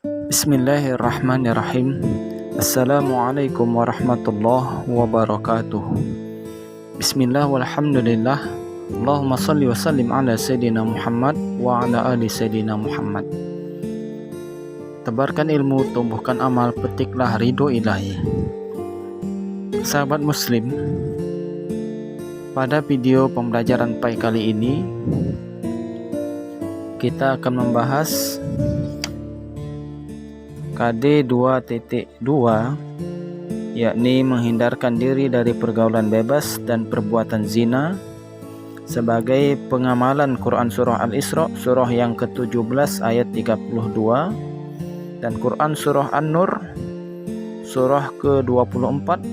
Bismillahirrahmanirrahim. Assalamualaikum warahmatullahi wabarakatuh. Bismillah walhamdulillah. Allahumma salli wa sallim ala Sayyidina Muhammad wa ala ali Sayyidina Muhammad. Tebarkan ilmu, tumbuhkan amal, petiklah ridho ilahi. Sahabat muslim, pada video pembelajaran PAI kali ini kita akan membahas KD 2.2, yakni menghindarkan diri dari pergaulan bebas dan perbuatan zina sebagai pengamalan Quran Surah Al-Isra surah yang ke-17 ayat 32 dan Quran Surah An-Nur surah ke-24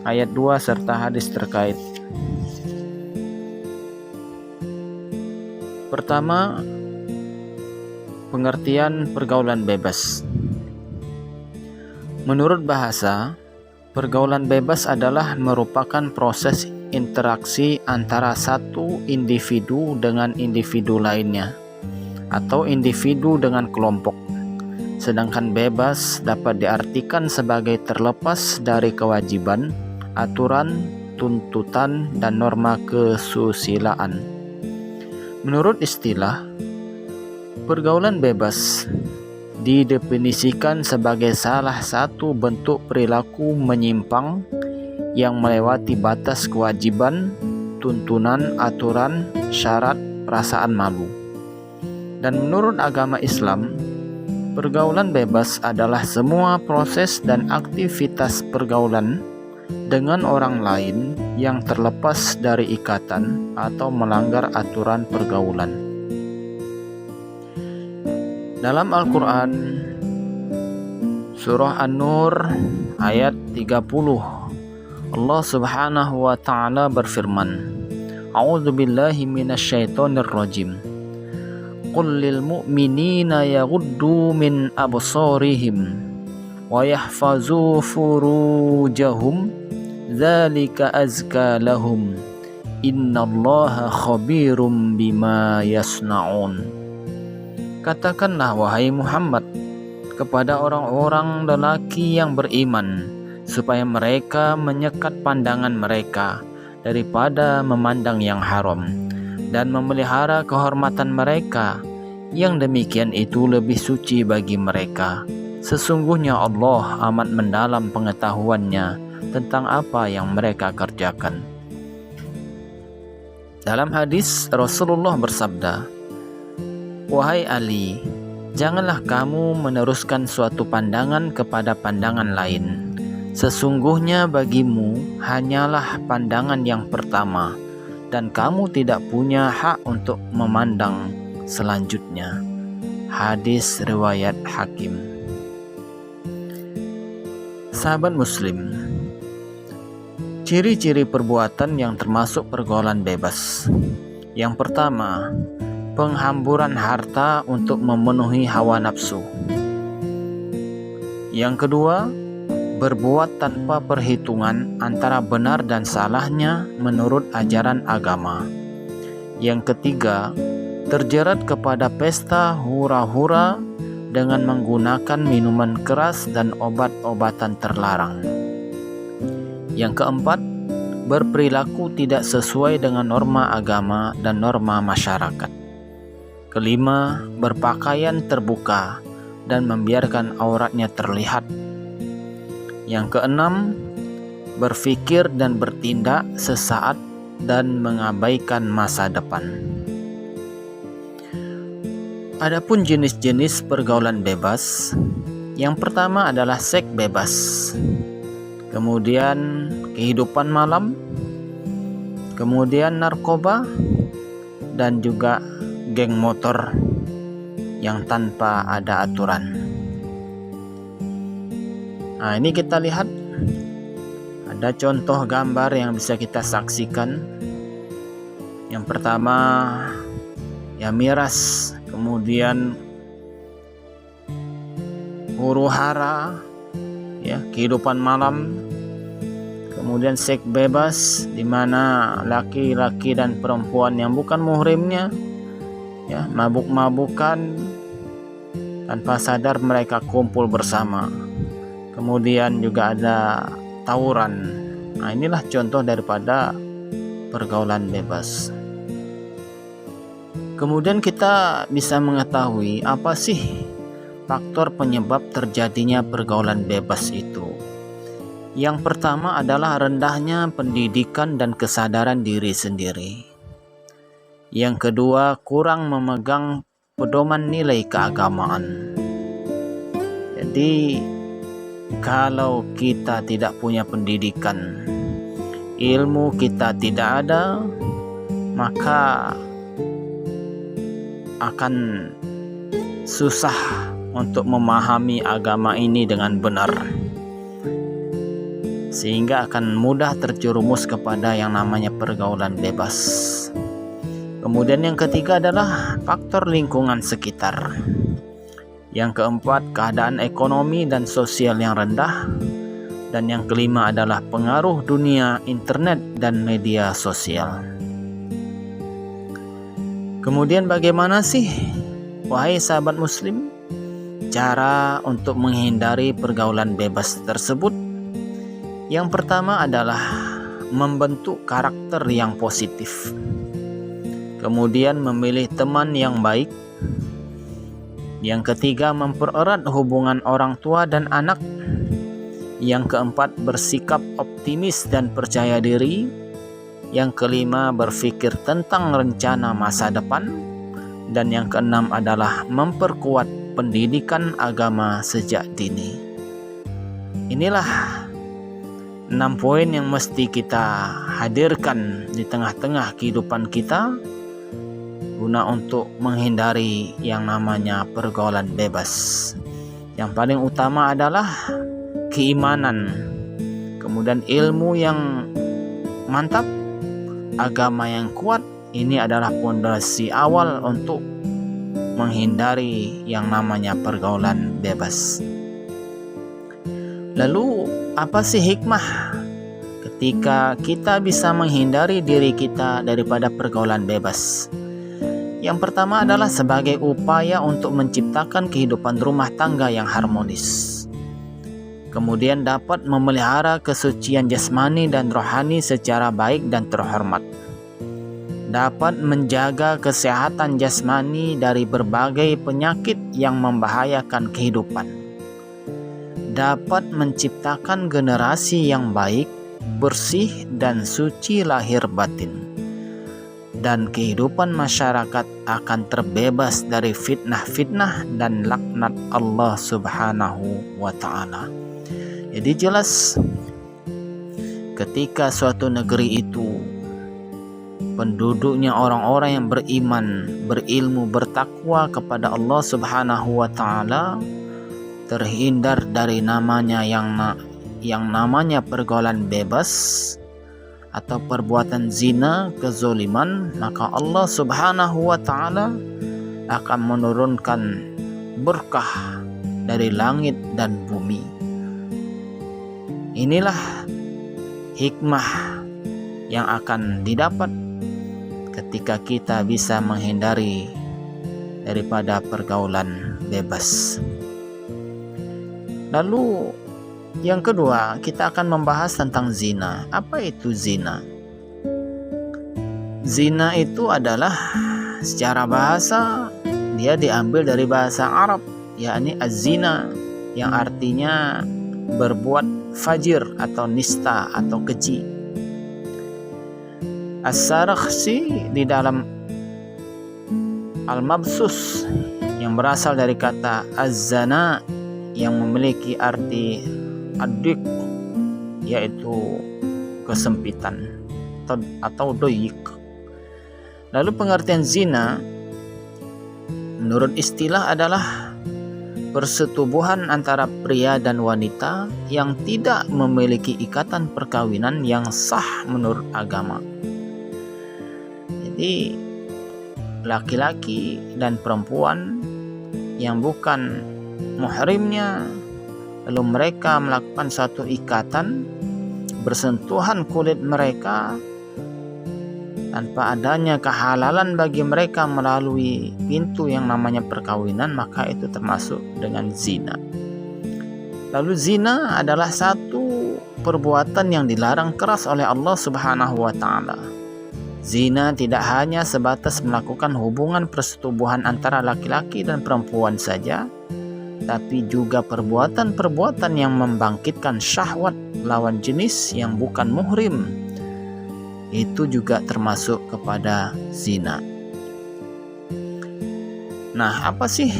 ayat 2 serta hadis terkait. Pertama, pengertian pergaulan bebas. Menurut bahasa, pergaulan bebas adalah merupakan proses interaksi antara satu individu dengan individu lainnya atau individu dengan kelompok. Sedangkan bebas dapat diartikan sebagai terlepas dari kewajiban, aturan, tuntutan, dan norma kesusilaan. Menurut istilah, pergaulan bebas didefinisikan sebagai salah satu bentuk perilaku menyimpang yang melewati batas kewajiban, tuntunan, aturan, syarat, perasaan malu. Dan menurut agama Islam, pergaulan bebas adalah semua proses dan aktivitas pergaulan dengan orang lain yang terlepas dari ikatan atau melanggar aturan pergaulan. Dalam Al-Quran, Surah An-Nur ayat 30, Allah Subhanahu wa Ta'ala berfirman, A'udzubillahi minasyaitonir rajim. Qul lil mu'minina yaghuddu min absarihim wa yahfazu furujahum dzalika azka lahum innallaha khabirum bima yasnaun. Katakanlah wahai Muhammad kepada orang-orang lelaki yang beriman supaya mereka menyekat pandangan mereka daripada memandang yang haram dan memelihara kehormatan mereka, yang demikian itu lebih suci bagi mereka. Sesungguhnya Allah amat mendalam pengetahuannya tentang apa yang mereka kerjakan. Dalam hadis Rasulullah bersabda, wahai Ali, janganlah kamu meneruskan suatu pandangan kepada pandangan lain. Sesungguhnya bagimu hanyalah pandangan yang pertama, dan kamu tidak punya hak untuk memandang selanjutnya. Hadis riwayat Hakim. Sahabat muslim, ciri-ciri perbuatan yang termasuk pergaulan bebas. Yang pertama, penghamburan harta untuk memenuhi hawa nafsu. Yang kedua, berbuat tanpa perhitungan antara benar dan salahnya menurut ajaran agama. Yang ketiga, terjerat kepada pesta hura-hura dengan menggunakan minuman keras dan obat-obatan terlarang. Yang keempat, berperilaku tidak sesuai dengan norma agama dan norma masyarakat. Kelima, berpakaian terbuka dan membiarkan auratnya terlihat. Yang keenam, berpikir dan bertindak sesaat dan mengabaikan masa depan. Adapun jenis-jenis pergaulan bebas, yang pertama adalah seks bebas, kemudian kehidupan malam, kemudian narkoba, dan juga geng motor yang tanpa ada aturan. Nah, ini kita lihat ada contoh gambar yang bisa kita saksikan. Yang pertama, ya miras, kemudian huru-hara, ya kehidupan malam, kemudian seks bebas di mana laki-laki dan perempuan yang bukan muhrimnya ya mabuk-mabukan Tanpa sadar mereka kumpul bersama. Kemudian juga ada tawuran. Nah, inilah contoh daripada pergaulan bebas. Kemudian kita bisa mengetahui apa sih faktor penyebab terjadinya pergaulan bebas itu. Yang pertama adalah rendahnya pendidikan dan kesadaran diri sendiri. Yang kedua, kurang memegang pedoman nilai keagamaan. Jadi, kalau kita tidak punya pendidikan, ilmu kita tidak ada, maka akan susah untuk memahami agama ini dengan benar, sehingga akan mudah terjerumus kepada yang namanya pergaulan bebas. Kemudian yang ketiga adalah faktor lingkungan sekitar. Yang keempat, keadaan ekonomi dan sosial yang rendah. Dan yang kelima adalah pengaruh dunia internet dan media sosial. Kemudian bagaimana sih, wahai sahabat muslim, cara untuk menghindari pergaulan bebas tersebut? Yang pertama adalah membentuk karakter yang positif. Kemudian memilih teman yang baik. Yang ketiga, mempererat hubungan orang tua dan anak. Yang keempat, bersikap optimis dan percaya diri. Yang kelima, berpikir tentang rencana masa depan. Dan yang keenam adalah memperkuat pendidikan agama sejak dini. Inilah 6 poin yang mesti kita hadirkan di tengah-tengah kehidupan kita guna untuk menghindari yang namanya pergaulan bebas. Yang paling utama adalah keimanan, kemudian ilmu yang mantap, agama yang kuat. Ini adalah fondasi awal untuk menghindari yang namanya pergaulan bebas. Lalu apa sih hikmah ketika kita bisa menghindari diri kita daripada pergaulan bebas? Yang pertama adalah sebagai upaya untuk menciptakan kehidupan rumah tangga yang harmonis. Kemudian dapat memelihara kesucian jasmani dan rohani secara baik dan terhormat. Dapat menjaga kesehatan jasmani dari berbagai penyakit yang membahayakan kehidupan. Dapat menciptakan generasi yang baik, bersih, dan suci lahir batin. Dan kehidupan masyarakat akan terbebas dari fitnah-fitnah dan laknat Allah Subhanahu wa Ta'ala. Jadi jelas, ketika suatu negeri itu penduduknya orang-orang yang beriman, berilmu, bertakwa kepada Allah Subhanahu wa Ta'ala, terhindar dari namanya yang namanya pergaulan bebas atau perbuatan zina, kezoliman, maka Allah Subhanahu wa Ta'ala akan menurunkan berkah dari langit dan bumi. Inilah hikmah yang akan didapat ketika kita bisa menghindari daripada pergaulan bebas. Lalu yang kedua, kita akan membahas tentang zina. Apa itu zina? Zina itu adalah secara bahasa dia diambil dari bahasa Arab, yakni az-zina, yang artinya berbuat fajir atau nista atau keji. As-Sarakhsi di dalam Al-Mabsus yang berasal dari kata az-zana yang memiliki arti adik, yaitu kesempitan atau doyik. Lalu pengertian zina menurut istilah adalah persetubuhan antara pria dan wanita yang tidak memiliki ikatan perkawinan yang sah menurut agama. Jadi laki-laki dan perempuan yang bukan muhrimnya, lalu mereka melakukan suatu ikatan, bersentuhan kulit mereka, tanpa adanya kehalalan bagi mereka melalui pintu yang namanya perkawinan, maka itu termasuk dengan zina. Lalu zina adalah satu perbuatan yang dilarang keras oleh Allah Subhanahu wa taala. Zina tidak hanya sebatas melakukan hubungan persetubuhan antara laki-laki dan perempuan saja, tapi juga perbuatan-perbuatan yang membangkitkan syahwat lawan jenis yang bukan muhrim. Itu juga termasuk kepada zina. Nah, apa sih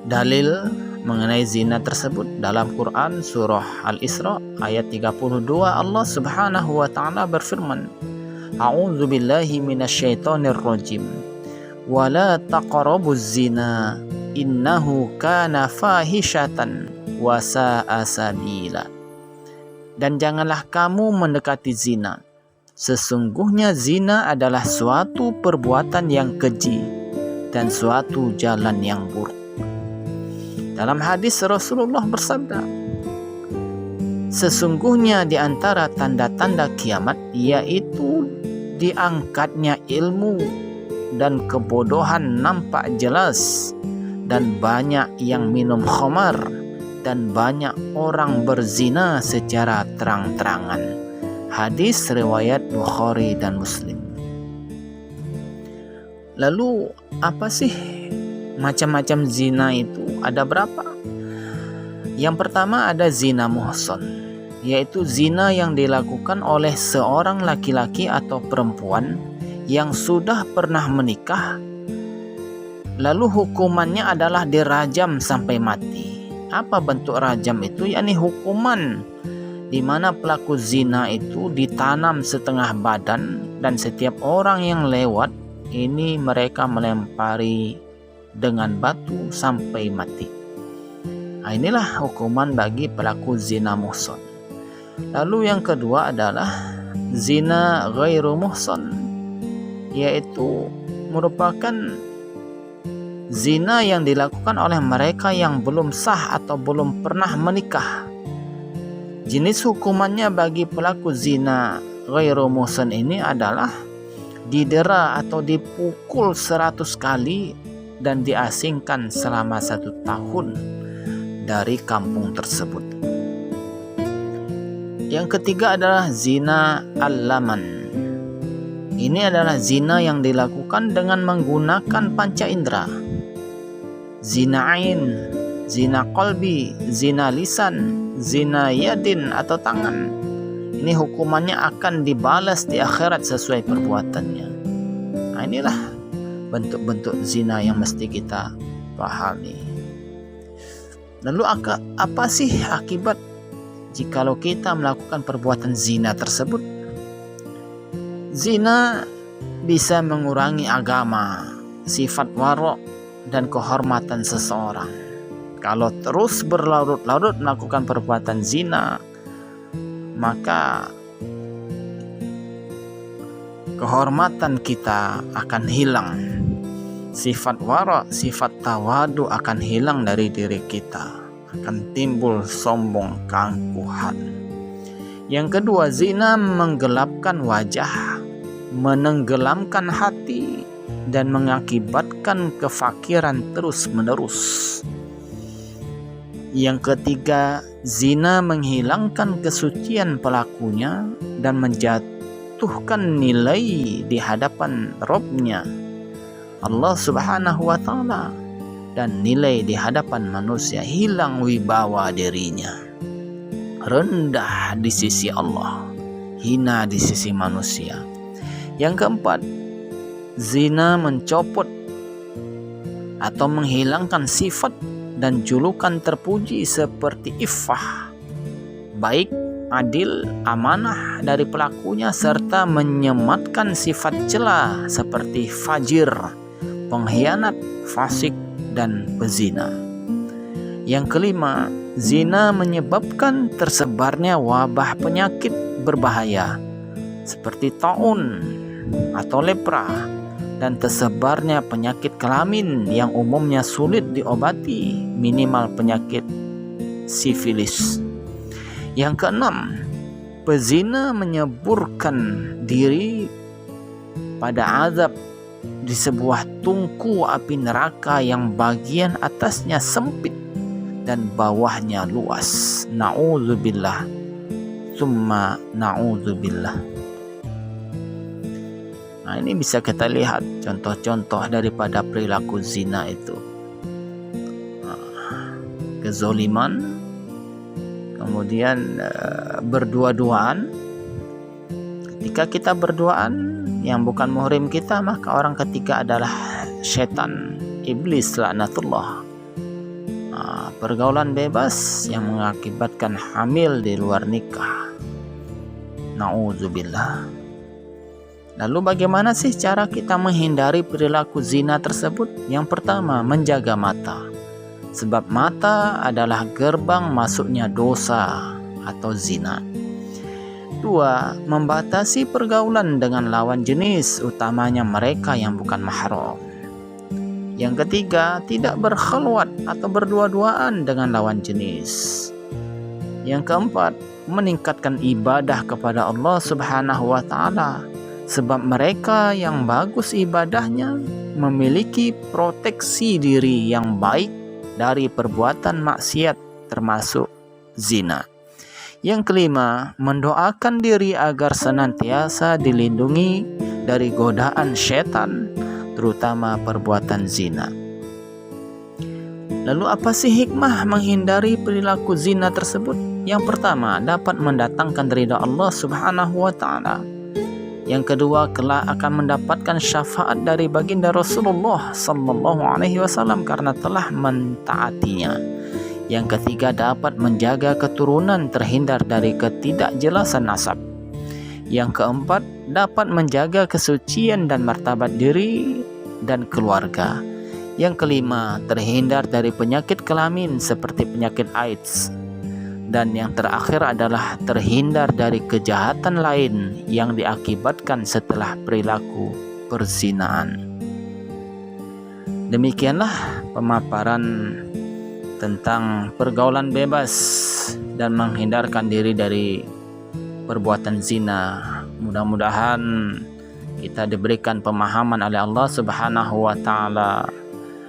dalil mengenai zina tersebut? Dalam Quran surah Al-Isra ayat 32 Allah Subhanahu wa taala berfirman, A'udzu billahi minasyaitonir rajim. Wala taqrabuz zina innahu kana fahisyatan wa sa'a sabila. Dan janganlah kamu mendekati zina. Sesungguhnya zina adalah suatu perbuatan yang keji dan suatu jalan yang buruk. Dalam hadis Rasulullah bersabda, sesungguhnya di antara tanda-tanda kiamat yaitu diangkatnya ilmu dan kebodohan nampak jelas, dan banyak yang minum khamar, dan banyak orang berzina secara terang-terangan. Hadis riwayat Bukhari dan Muslim. Lalu apa sih macam-macam zina itu? Ada berapa? Yang pertama ada zina muhsan, yaitu zina yang dilakukan oleh seorang laki-laki atau perempuan yang sudah pernah menikah, lalu hukumannya adalah dirajam sampai mati. Apa bentuk rajam itu? Yakni hukuman di mana pelaku zina itu ditanam setengah badan, dan setiap orang yang lewat ini mereka melempari dengan batu sampai mati. Nah, inilah hukuman bagi pelaku zina muhsan. Lalu yang kedua adalah zina ghairu muhsan, yaitu merupakan zina yang dilakukan oleh mereka yang belum sah atau belum pernah menikah. Jenis hukumannya bagi pelaku zina ghairu muhsan ini adalah didera atau dipukul 100 kali dan diasingkan selama 1 tahun dari kampung tersebut. Yang ketiga adalah zina al-laman. Ini adalah zina yang dilakukan dengan menggunakan panca indera. Zina ain, zina qalbi, zina lisan, zina yadin atau tangan. Ini hukumannya akan dibalas di akhirat sesuai perbuatannya. Nah, inilah bentuk-bentuk zina yang mesti kita pahami. Lalu apa sih akibat jikalau kita melakukan perbuatan zina tersebut? Zina bisa mengurangi agama, sifat warok, dan kehormatan seseorang. Kalau terus berlarut-larut melakukan perbuatan zina, maka kehormatan kita akan hilang. Sifat warok, sifat tawadu akan hilang dari diri kita. Akan timbul sombong, keangkuhan. Yang kedua, zina menggelapkan wajah, menenggelamkan hati, dan mengakibatkan kefakiran terus-menerus. Yang ketiga, zina menghilangkan kesucian pelakunya dan menjatuhkan nilai di hadapan Rabb-Nya, Allah Subhanahu wa taala, dan nilai di hadapan manusia, hilang wibawa dirinya, rendah di sisi Allah, hina di sisi manusia. Yang keempat, zina mencopot atau menghilangkan sifat dan julukan terpuji seperti iffah, baik, adil, amanah dari pelakunya, serta menyematkan sifat cela seperti fajir, pengkhianat, fasik, dan pezina. Yang kelima, zina menyebabkan tersebarnya wabah penyakit berbahaya seperti taun atau lepra, dan tersebarnya penyakit kelamin yang umumnya sulit diobati, minimal penyakit sifilis. Yang keenam, Pezina menyeburkan diri pada azab di sebuah tungku api neraka yang bagian atasnya sempit dan bawahnya luas. Na'udzubillah, summa na'udzubillah. Nah, ini bisa kita lihat contoh-contoh daripada perilaku zina itu. Kezoliman, kemudian berdua-duaan. Ketika kita berduaan, yang bukan muhrim kita, maka orang ketiga adalah setan, iblis laknatullah. Pergaulan bebas yang mengakibatkan hamil di luar nikah. Na'udzubillah. Lalu bagaimana sih cara kita menghindari perilaku zina tersebut? Yang pertama, menjaga mata. Sebab mata adalah gerbang masuknya dosa atau zina. 2. Membatasi pergaulan dengan lawan jenis, utamanya mereka yang bukan mahram. Yang ketiga, tidak berkhalwat atau berdua-duaan dengan lawan jenis. Yang keempat, meningkatkan ibadah kepada Allah Subhanahu wa Ta'ala. Sebab mereka yang bagus ibadahnya memiliki proteksi diri yang baik dari perbuatan maksiat termasuk zina. Yang kelima, mendoakan diri agar senantiasa dilindungi dari godaan setan, terutama perbuatan zina. Lalu apa sih hikmah menghindari perilaku zina tersebut? Yang pertama, dapat mendatangkan ridha Allah Subhanahu wa Ta'ala. Yang kedua, kelak akan mendapatkan syafaat dari baginda Rasulullah sallallahu alaihi wasallam karena telah mentaatinya. Yang ketiga, dapat menjaga keturunan terhindar dari ketidakjelasan nasab. Yang keempat, dapat menjaga kesucian dan martabat diri dan keluarga. Yang kelima, terhindar dari penyakit kelamin seperti penyakit AIDS. Dan yang terakhir adalah terhindar dari kejahatan lain yang diakibatkan setelah perilaku perzinaan. Demikianlah pemaparan tentang pergaulan bebas dan menghindarkan diri dari perbuatan zina. Mudah-mudahan kita diberikan pemahaman oleh Allah Subhanahu wa Ta'ala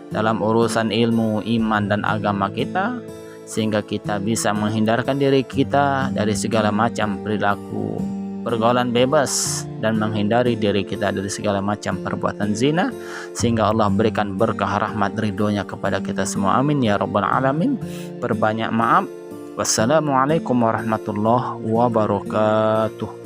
dalam urusan ilmu, iman dan agama kita, sehingga kita bisa menghindarkan diri kita dari segala macam perilaku pergaulan bebas dan menghindari diri kita dari segala macam perbuatan zina, sehingga Allah berikan berkah rahmat ridhonya kepada kita semua. Amin ya rabbal alamin. Perbanyak maaf. Wassalamualaikum warahmatullahi wabarakatuh.